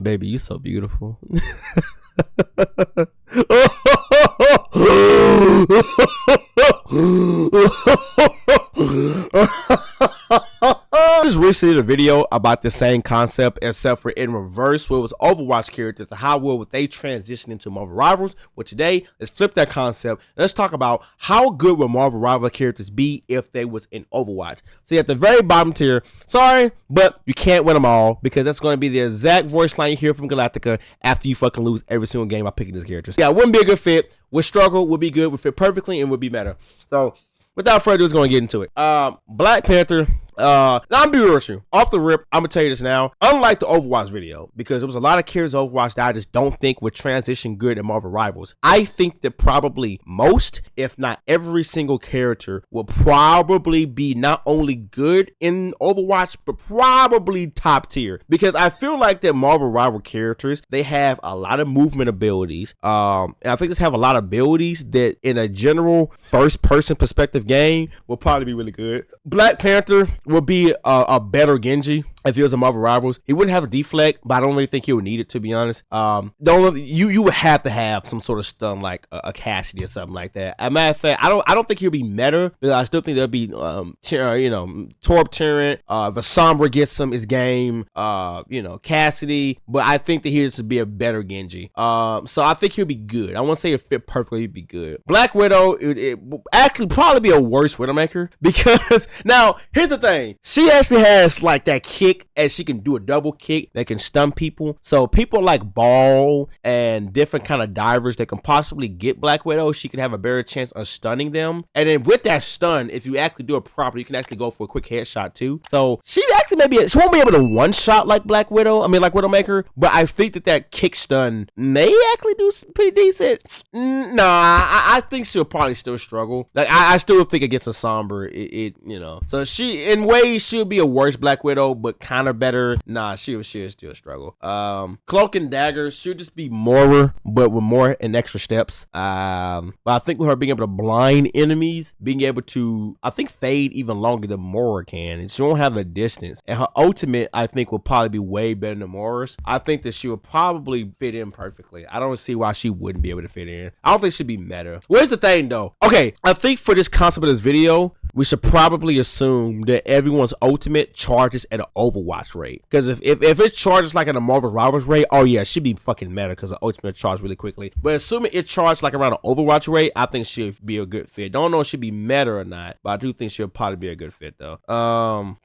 Baby, you so beautiful. I just recently did a video about the same concept, except for in reverse, where it was Overwatch characters and how well would they transition into Marvel Rivals. Well, today, let's flip that concept. Let's talk about how good would Marvel Rival characters be if they was in Overwatch. So at the very bottom tier, sorry, but you can't win them all, because that's going to be the exact voice line you hear from Galactica after you fucking lose every single game by picking these characters. Yeah, it wouldn't be a good fit. Would struggle, would be good, would fit perfectly, and would be better. So without further ado, let's go and get into it. Black Panther. Now I'm be real with you. Off the rip, I'm gonna tell you this now. Unlike the Overwatch video, because there was a lot of characters of Overwatch that I just don't think would transition good in Marvel Rivals. I think that probably most, if not every single character, will probably be not only good in Overwatch, but probably top tier. Because I feel like that Marvel Rival characters, they have a lot of movement abilities. And I think they have a lot of abilities that in a general first person perspective game will probably be really good. Black Panther will be a better Genji if he was a Marvel Rivals. He wouldn't have a deflect, but I don't really think he would need it, to be honest. You would have to have some sort of stun like a Cassidy or something like that. As a matter of fact, I don't think he'll be meta, but I still think there'll be Torb Tyrant, Vasombra gets his game, Cassidy, but I think that he should be a better Genji. So I think he'll be good. I won't say it fit perfectly, he'd be good. Black Widow, it will actually probably be a worse Widowmaker, because now here's the thing, she actually has like that kick, and she can do a double kick that can stun people. So people like Ball and different kind of divers that can possibly get Black Widow, she can have a better chance of stunning them. And then with that stun, if you actually do it properly, you can actually go for a quick headshot too. So she actually she won't be able to one shot like Black Widow, like Widowmaker, but I think that kick stun may actually do pretty decent. Nah, I think she'll probably still struggle. Like I still think against a Somber, So she, in ways, she'll be a worse Black Widow, but kind of better. Nah, she'll still struggle. Cloak and Dagger should just be more, but with more and extra steps. But I think with her being able to blind enemies, being able to, I think, fade even longer than Mora can, and she won't have a distance. And her ultimate, I think, will probably be way better than Mora's. I think that she will probably fit in perfectly. I don't see why she wouldn't be able to fit in. I don't think she'd be meta. Where's the thing though? Okay, I think for this concept of this video, we should probably assume that everyone's ultimate charges at an Overwatch rate. Because if it charges like at a Marvel Rivals rate, oh yeah, she'd be fucking meta because the ultimate charge really quickly. But assuming it charged like around an Overwatch rate, I think she'd be a good fit. Don't know if she'd be meta or not, but I do think she'll probably be a good fit though.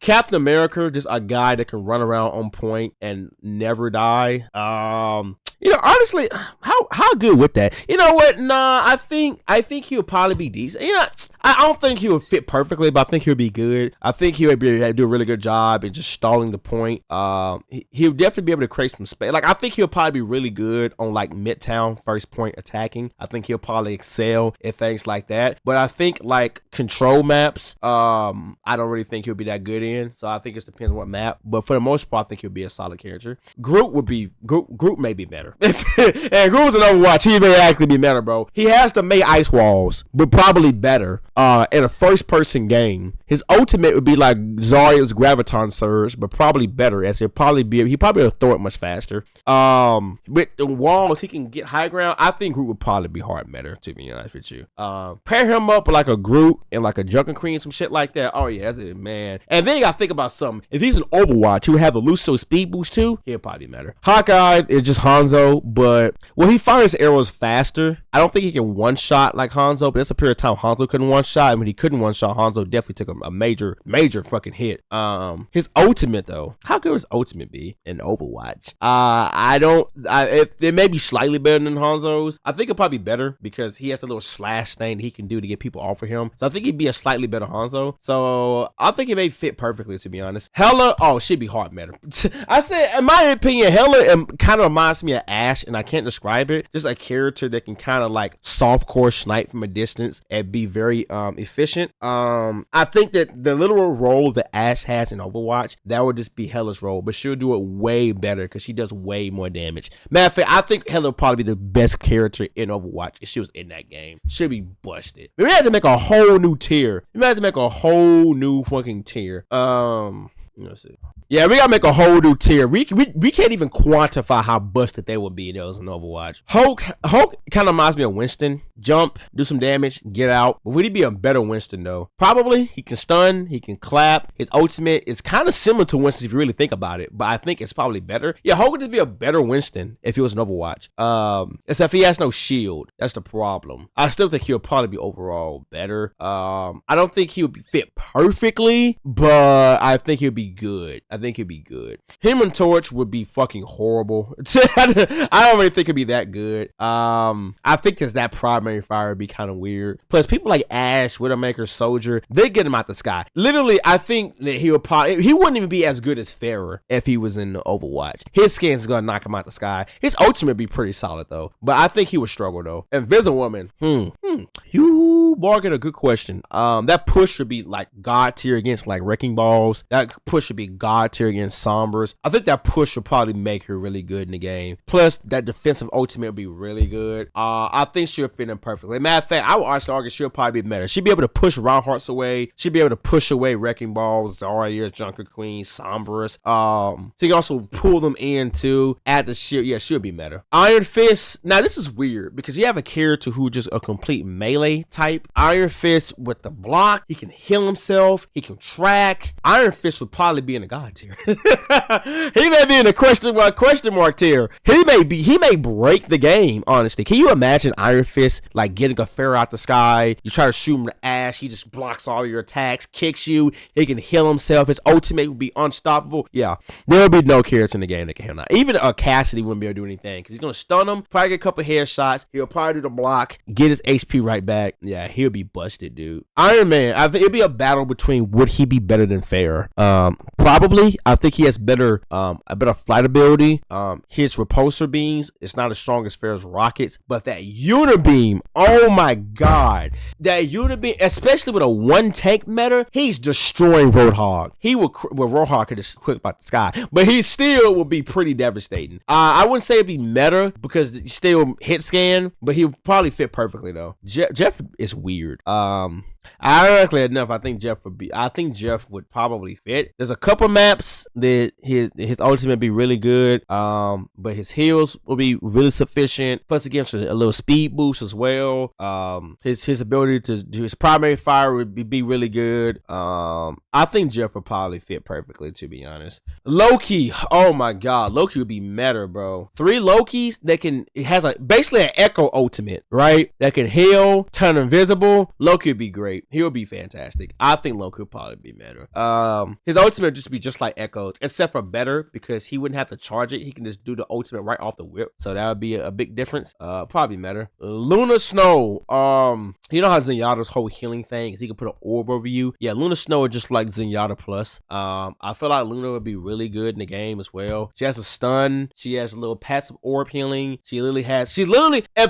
Captain America, just a guy that can run around on point and never die. Honestly, how good with that? You know what? Nah, I think he'll probably be decent. I don't think he would fit perfectly, but I think he'll be good. I think he would do a really good job in just stalling the point. He'll definitely be able to create some space. Like, I think he'll probably be really good on like Midtown first point attacking. I think he'll probably excel at things like that. But I think like control maps, I don't really think he'll be that good in. So I think it depends on what map. But for the most part, I think he'll be a solid character. Groot may be better. And Groot was an Overwatch, he may actually be better, bro. He has to make ice walls, but probably better. In a first-person game, his ultimate would be like Zarya's Graviton Surge, but probably better, as he probably will throw it much faster. With the walls, he can get high ground. I think Groot would probably be hard meta, to be honest with you. Pair him up with like a Groot and like a Junker Queen, some shit like that. Oh yeah, that's it, man. And then you gotta think about something. If he's an Overwatch, who have the Lucio speed boost too, he'll probably be better. Hawkeye is just Hanzo, but he fires arrows faster. I don't think he can one shot like Hanzo, but there's a period of time Hanzo couldn't one shot, and when he couldn't one shot, Hanzo definitely took a major fucking hit. His ultimate though, how good would his ultimate be in Overwatch? If it may be slightly better than Hanzo's, I think it'll probably be better because he has a little slash thing that he can do to get people off of him. So I think he'd be a slightly better Hanzo. So I think it may fit perfectly, to be honest. Hela, she'd be hard meta. I said, in my opinion, Hela kind of reminds me of Ashe, and I can't describe it. Just a character that can kind of like softcore snipe from a distance and be very efficient. I think that the literal role that Ashe has in Overwatch, that would just be Hela's role, but she'll do it way better because she does way more damage. Matter of fact, I think Hela would probably be the best character in Overwatch if she was in that game. She'll be busted. We had to make a whole new tier. We had to make a whole new fucking tier. Let's see. Yeah, we gotta make a whole new tier. We can't even quantify how busted they would be if there was an Overwatch. Hulk kind of reminds me of Winston. Jump, do some damage, get out. But would he be a better Winston though? Probably. He can stun, he can clap. His ultimate is kind of similar to Winston if you really think about it, but I think it's probably better. Yeah, Hulk would just be a better Winston if he was an Overwatch. Except he has no shield. That's the problem. I still think he'll probably be overall better. I don't think he would be fit perfectly, but I think he'll be good. I think he'll be good. Him and Torch would be fucking horrible. I don't really think it'd be that good. I think that primary fire would be kind of weird. Plus, people like Ash, Widowmaker, Soldier, they get him out the sky. Literally, I think that he wouldn't even be as good as Farrah if he was in Overwatch. His skin's gonna knock him out the sky. His ultimate would be pretty solid though, but I think he would struggle though. Invisible Woman, you bargain a good question. That push should be like God tier against like Wrecking Balls. That push should be God tier against Sombras. I think that push will probably make her really good in the game. Plus, that defensive ultimate will be really good. I think she'll fit in perfectly. Matter of fact, I would honestly argue she'll probably be better. She'll be able to push Round Hearts away. She'll be able to push away Wrecking Balls, Zarya's, Junker Queen, Sombras. She can also pull them in too. Add the shield. Yeah, she'll be better. Iron Fist. Now, this is weird because you have a character who just a complete melee type. Iron Fist with the block. He can heal himself. He can track. Iron Fist would probably be in the God tier. He may be in the question mark tier. He may break the game, honestly. Can you imagine Iron Fist like getting a Farrah out the sky? You try to shoot him to Ash. He just blocks all your attacks, kicks you. He can heal himself. His ultimate would be unstoppable. Yeah, there would be no character in the game that can heal him. Even Cassidy wouldn't be able to do anything because he's going to stun him, probably get a couple headshots. He'll probably do the block, get his HP right back. Yeah, he'll be busted, dude. Iron Man, I think it'd be a battle between would he be better than Farrah? Probably. I think he has a better flight ability. His repulsor beams, it's not as strong as Farrah's rockets, but that unibeam, oh my god, that unibeam, especially with a one tank meta, he's destroying Roadhog. Roadhog could just quick about the sky, but he still will be pretty devastating. I wouldn't say it'd be meta because he still hit scan, but he'll probably fit perfectly though. Jeff is weird. Ironically enough, I think Jeff would probably fit. There's a couple maps that his ultimate would be really good, but his heals will be really sufficient. Plus, again, a little speed boost as well. His ability to do his primary fire would be really good. I think Jeff would probably fit perfectly, to be honest. Loki, oh my god, Loki would be meta, bro. 3 Lokis it has basically an Echo ultimate, right? That can heal, turn invisible. Loki would be great. He would be fantastic. I think Loki would probably be better. His ultimate would just be just like Echo's, except for better because he wouldn't have to charge it. He can just do the ultimate right off the whip. So that would be a big difference. Probably better. Luna Snow. You know how Zenyatta's whole healing thing is he can put an orb over you? Yeah, Luna Snow is just like Zenyatta plus. I feel like Luna would be really good in the game as well. She has a stun. She has a little passive orb healing. If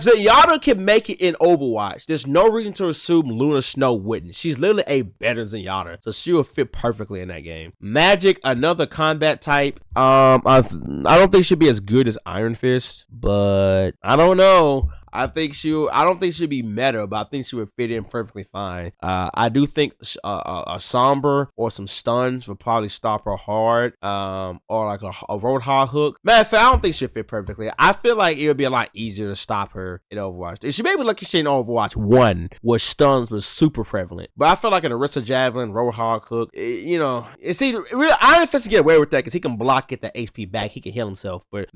Zenyatta can make it in Overwatch, there's no reason to assume Luna Snow wouldn't. She's literally a better Zenyatta, so she will fit perfectly in that game. Magik, another combat type. I don't think she'll be as good as Iron Fist, but I don't know. I don't think she'll be meta, but I think she would fit in perfectly fine. I do think a Somber or some stuns would probably stop her hard, or like a Roadhog hook. Matter of fact, I don't think she'll fit perfectly. I feel like it would be a lot easier to stop her in Overwatch. She may be lucky she in Overwatch 1, where stuns was super prevalent. But I feel like an Orisa Javelin, Roadhog hook, it's either Iron Fist can get away with that because he can block, get the HP back, he can heal himself. But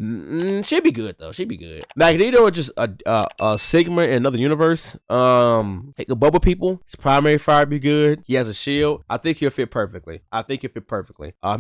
she'd be good though. She'd be good. Magneto is just a Sigma in another universe. He can bubble people. His primary fire be good. He has a shield. I think he'll fit perfectly.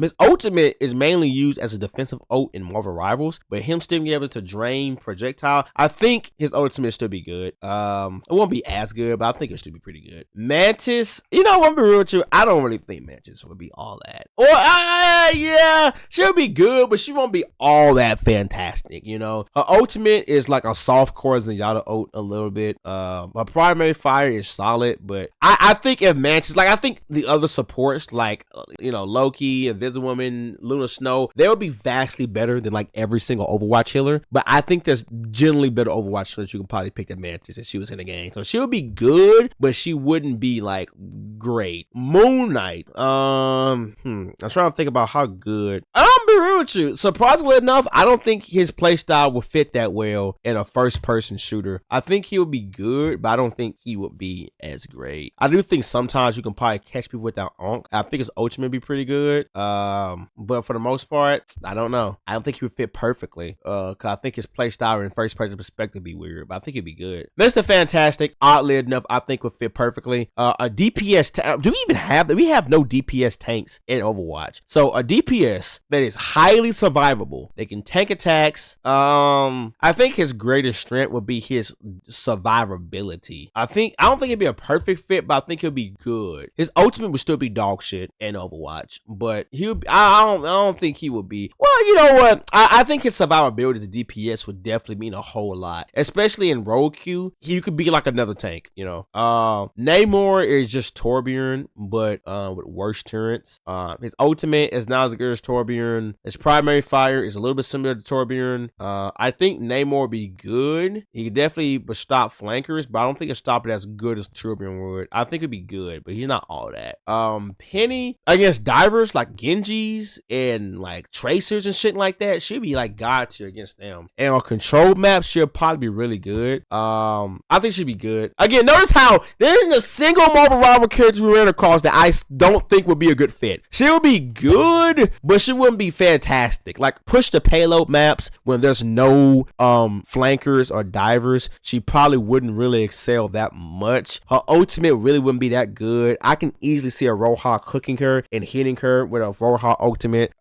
His ultimate is mainly used as a defensive ult in Marvel Rivals, but him still being able to drain projectile, I think his ultimate still be good. It won't be as good, but I think it should be pretty good. Mantis, I'm gonna be real with you, I don't really think Mantis would be all that. Or yeah, she'll be good, but she won't be all that fantastic. Her ultimate is like a soft core Zenyatta out of Oat a little bit. My primary fire is solid, but I think if Mantis, like I think the other supports like Loki, Invisible Woman, Luna Snow, they would be vastly better than like every single Overwatch healer. But I think there's generally better Overwatch healers you can probably pick than Mantis if she was in the game. So she would be good, but she wouldn't be like great. Moon Knight. I'm trying to think about how good. I'll be real with you. Surprisingly enough, I don't think his playstyle would fit that well in a first-person shooter. I think he would be good, but I don't think he would be as great. I do think sometimes you can probably catch people without Onk. I think his ultimate would be pretty good. But for the most part, I don't know. I don't think he would fit perfectly. Cause I think his playstyle in first-person perspective would be weird, but I think he'd be good. Mr. Fantastic, oddly enough, I think would fit perfectly. A DPS do we even have that? We have no DPS tanks in Overwatch. So a DPS that is highly survivable. They can tank attacks. I think his greatest strength would be his survivability. I don't think it'd be a perfect fit, but I think he'll be good. His ultimate would still be dog shit in Overwatch, but I don't think he would be. Well, you know what? I think his survivability to DPS would definitely mean a whole lot, especially in road queue. He could be like another tank, Namor is just Torbjorn, but with worse turrets. His ultimate is not as good as Torbjorn. His primary fire is a little bit similar to Torbjorn. I think Namor would be good. He could definitely stop flankers, but I don't think he'll stop it as good as Torbjorn would. I think it'd be good, but he's not all that. Peni against divers like Genjis and like tracers and shit like that, she'd be like god tier against them. And on control maps, she'll probably be really good. I think she'd be good. Again, notice how there isn't a single Marvel rival character we ran across that I don't think would be a good fit. She would be good, but she wouldn't be fantastic. Like push the payload maps when there's no flankers or divers, she probably wouldn't really excel that much. Her ultimate really wouldn't be that good. I can easily see a Roadhog hooking her and hitting her with a Roadhog ultimate.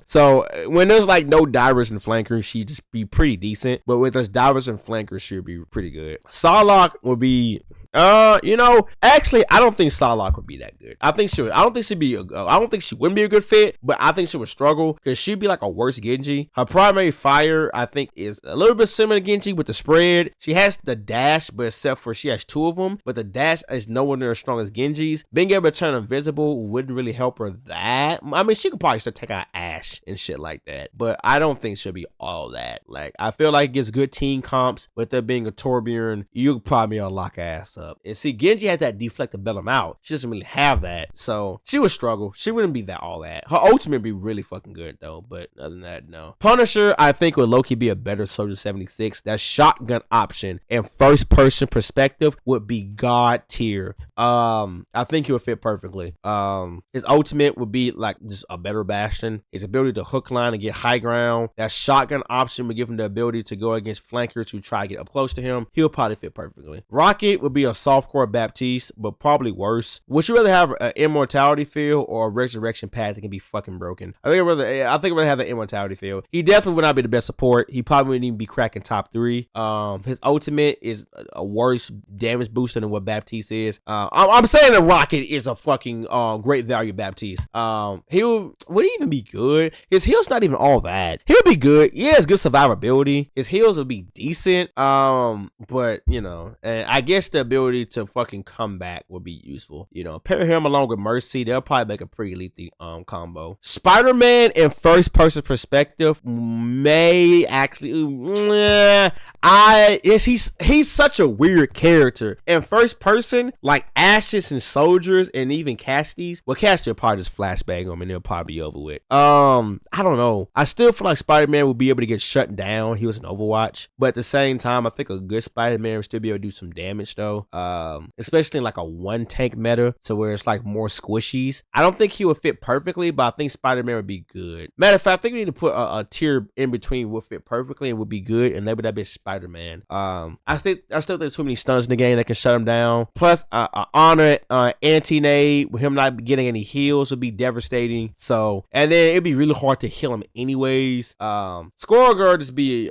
So when there's like no divers and flankers, she'd just be pretty decent. But with there's divers and flankers, she'd be pretty good. Psylocke would be actually, I don't think Psylocke would be that good. I don't think she wouldn't be a good fit, but I think she would struggle because she'd be like a worse Genji. Her primary fire, I think, is a little bit similar to Genji with the spread. She has the dash, but except for she has two of them, but the dash is nowhere near as strong as Genji's. Being able to turn invisible wouldn't really help her that. I mean, she could probably still take out Ash and shit like that, but I don't think she'll be all that. Like, I feel like it gets good team comps, with there being a Torbjorn, you could probably unlock ass up. And see, Genji has that deflect to bail him out. She doesn't really have that, so she would struggle. She wouldn't be that all that. Her ultimate would be really fucking good though, but other than that, no. Punisher, I think would Loki be a better Soldier 76. That shotgun option and first person perspective would be god tier. I think he would fit perfectly. His ultimate would be like just a better Bastion. His ability to hook line and get high ground. That shotgun option would give him the ability to go against flankers who try to get up close to him. He'll probably fit perfectly. Rocket would be a softcore Baptiste, but probably worse. Would you rather have an immortality field or a resurrection path that can be fucking broken? I think I'd rather have the immortality field. He definitely would not be the best support. He probably wouldn't even be cracking top 3. His ultimate is a worse damage booster than what Baptiste is. I'm saying the Rocket is a fucking great value Baptiste. Would he even be good? His heal's not even all that. He'll be good. Yeah, it's good survivability. His heals will be decent. But and I guess the ability to fucking come back would be useful. Pair him along with Mercy, they'll probably make a pretty elite combo. Spider-Man in first person perspective may actually he's such a weird character. In first person, like Ashes and Soldiers and even Cassidy's, well, Cassidy will probably just flashbang him and they'll probably be over with. I don't know. I still feel like Spider-Man will be able to get shut down. He was in Overwatch, but at the same time, I think a good Spider-Man will still be able to do some damage though. Especially in like a one tank meta, so where it's like more squishies. I don't think he would fit perfectly, but I think Spider-Man would be good. Matter of fact, I think we need to put a tier in between would fit perfectly and would be good, and maybe that'd be Spider-Man. I still think there's too many stuns in the game that can shut him down. Plus, Honor anti-nade with him not getting any heals would be devastating. So, and then it'd be really hard to heal him anyways. Squirrel Girl just be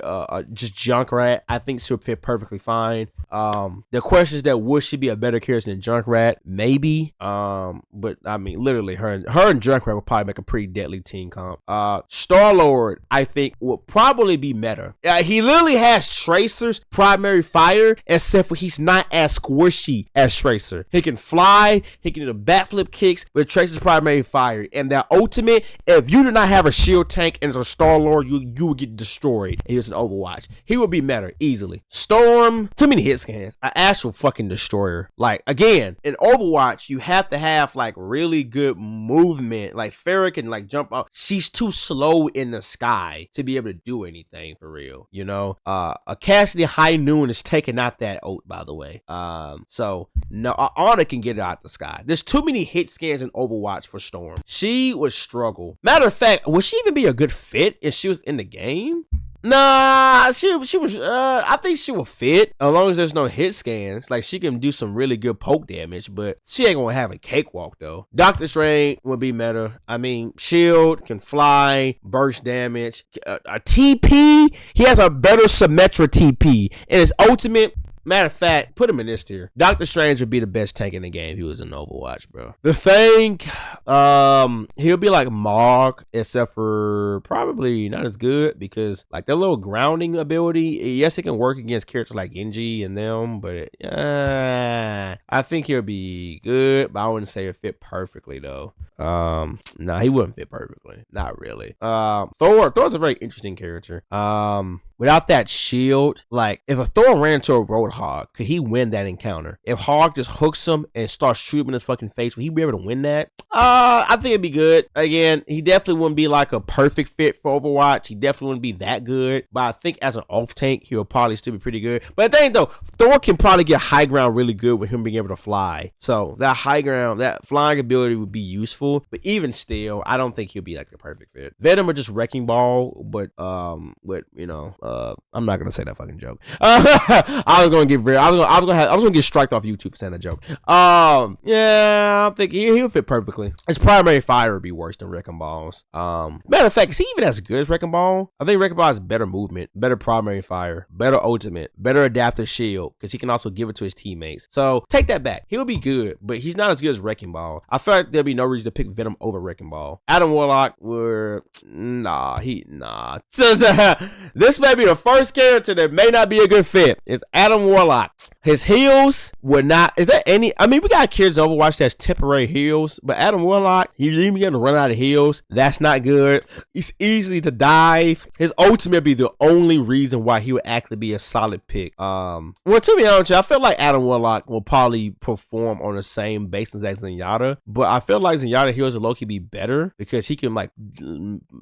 just Junkrat. I think she'll fit perfectly fine. The question is that would she be a better character than Junkrat? Maybe. But I mean, literally, her and Junkrat would probably make a pretty deadly team comp. Star-Lord, I think, would probably be meta. He literally has Tracer's primary fire, except for he's not as squishy as Tracer. He can fly, he can do the backflip kicks with Tracer's primary fire. And that ultimate, if you do not have a shield tank and it's a Star-Lord, you will get destroyed. He was an Overwatch. He would be meta easily. Storm, too many hit scans. An actual fucking destroyer. Like, again, in Overwatch, you have to have like really good movement. Like Farrah can like jump up. She's too slow in the sky to be able to do anything for real. You know, a Cassidy High Noon is taking out that ult, by the way. So no, Anna can get it out the sky. There's too many hit scans in Overwatch for Storm. She would struggle. Matter of fact, would she even be a good fit if she was in the game? Nah, she was, I think she will fit as long as there's no hit scans. Like, she can do some really good poke damage, but she ain't gonna have a cakewalk, though. Doctor Strange would be meta. I mean, shield, can fly, burst damage. A TP, he has a better Symmetra TP. And his ultimate, matter of fact, put him in this tier. Doctor Strange would be the best tank in the game if he was in Overwatch, bro. The Thing, he'll be like Mog, except for probably not as good because like their little grounding ability, yes, it can work against characters like Genji and them, but I think he'll be good, but I wouldn't say it fit perfectly though. Nah, he wouldn't fit perfectly. Not really. Thor's a very interesting character. Without that shield, like if a Thor ran into a Roadhog, could he win that encounter? If Hog just hooks him and starts shooting in his fucking face, would he be able to win that? I think it'd be good. Again, he definitely wouldn't be like a perfect fit for Overwatch. He definitely wouldn't be that good. But I think as an off tank, he would probably still be pretty good. But the thing though, Thor can probably get high ground really good with him being able to fly. So that high ground, that flying ability would be useful. But even still, I don't think he'll be like the perfect fit. Venom or just Wrecking Ball, but you know, I'm not gonna say that fucking joke. I was gonna get striked off YouTube for saying that joke. Yeah, I think he'll fit perfectly. His primary fire would be worse than Wrecking Ball's. Matter of fact, is he even as good as Wrecking Ball? I think Wrecking Ball has better movement, better primary fire, better ultimate, better adaptive shield, because he can also give it to his teammates. So take that back. He'll be good, but he's not as good as Wrecking Ball. I feel like there'll be no reason to pick Venom over Wrecking Ball. Adam Warlock nah. This may be the first character that may not be a good fit. It's Adam Warlock. His heals would not. Is there any? I mean, we got kids Overwatch that's temporary heals, but Adam Warlock, he's even going to run out of heals. That's not good. He's easy to dive. His ultimate be the only reason why he would actually be a solid pick. Well, to be honest, I feel like Adam Warlock will probably perform on the same basis as Zenyatta, but I feel like Zenyatta heals will Loki be better because he can like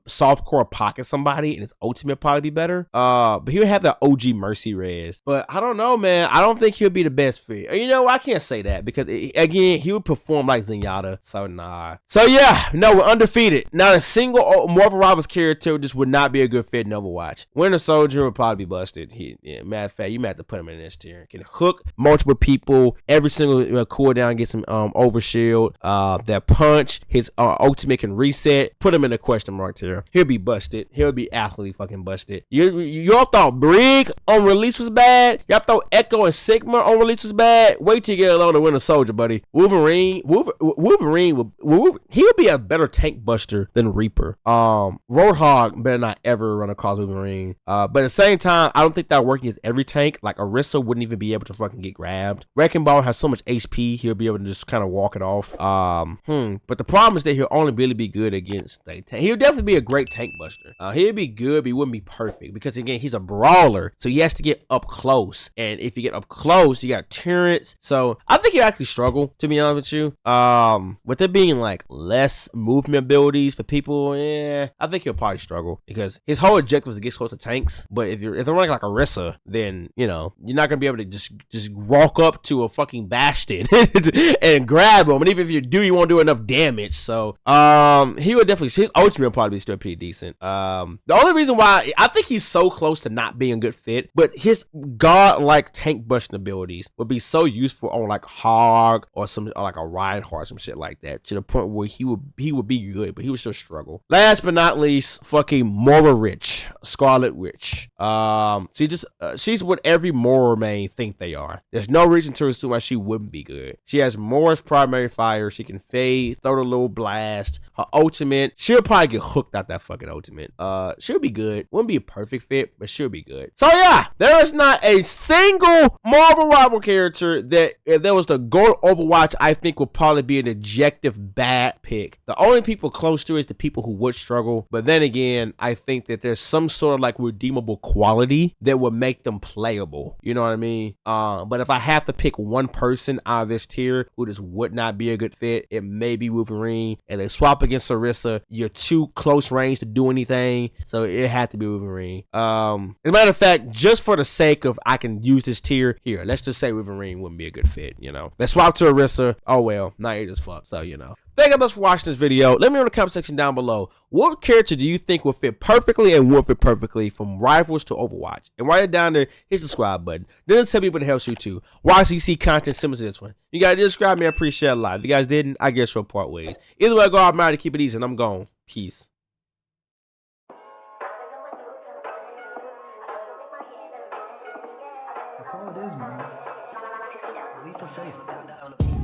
softcore pocket somebody, and his ultimate probably be better. But he would have the OG Mercy res. But I don't know, man. I don't think he'll be the best fit. You know, I can't say that because again, he would perform like Zenyatta. So nah. So yeah, no, we're undefeated. Not a single Marvel Rivals character just would not be a good fit in Overwatch. Winter Soldier would probably be busted. Matter of fact, you might have to put him in this tier. Can hook multiple people. Every single cooldown gets him overshield. That punch, his ultimate can reset. Put him in a question mark tier. He'll be busted. He'll be absolutely fucking busted. Y'all thought Brig on release was bad? Y'all thought Echo and Sigma on release was bad? Wait till you get along to Winter Soldier, buddy. Wolverine, he would be a better tank buster than Reaper. Roadhog better not ever run across Wolverine. But at the same time, I don't think that working against every tank. Like Orisa wouldn't even be able to fucking get grabbed. Wrecking Ball has so much HP, he'll be able to just kind of walk it off. But the problem is that he'll only really be good against tank. He'll definitely be a great tank buster. He'll be good, but he wouldn't be perfect because again, he's a brawler, so he has to get up close. And if you get up close, you got turrets. So I think he'll actually struggle, to be honest with you. With there being like less movement abilities for people, I think he'll probably struggle because his whole objective is to get close to tanks. But if they're running like Orisa, then you know you're not gonna be able to just walk up to a fucking bastion and grab him. And even if you do, you won't do enough damage. So he would definitely, his ultimate will probably be still pretty decent. The only reason why I think he's so close to not being a good fit, but his godlike like tank busting abilities would be so useful on like Hog or like a Reinhardt, some shit like that, to the point where he would be good, but he would still struggle. Last but not least, fucking Mora Rich, Scarlet Witch. She's what every Mora main think they are. There's no reason to assume why she wouldn't be good. She has Mora's primary fire. She can fade, throw the little blast. Her ultimate, she'll probably get hooked out that fucking ultimate. She'll be good. Wouldn't be a perfect fit, but she'll be good. So yeah, there is not a single Marvel rival character that, if there was to go to Overwatch, I think would probably be an objective bad pick. The only people close to it is the people who would struggle. But then again, I think that there's some sort of like redeemable quality that would make them playable. You know what I mean? But if I have to pick one person out of this tier who just would not be a good fit, it may be Wolverine. And they swap against Sarissa. You're too close range to do anything, so it had to be Wolverine. As a matter of fact, just for the sake of I can use this tier here, let's just say Wolverine wouldn't be a good fit. You know, let's swap to Arissa. Oh well, now you're just fucked. So you know. Thank you much for watching this video. Let me know in the comment section down below, what character do you think will fit perfectly and won't fit perfectly from Rivals to Overwatch? And while you're down there, hit the subscribe button. Then tell people that helps you too. Watch CC content similar to this one. You guys did subscribe me, I appreciate it a lot. If you guys didn't, I guess you'll part ways. Either way I go, I'm out to keep it easy and I'm gone. Peace. That's all it is, man. Leap of faith.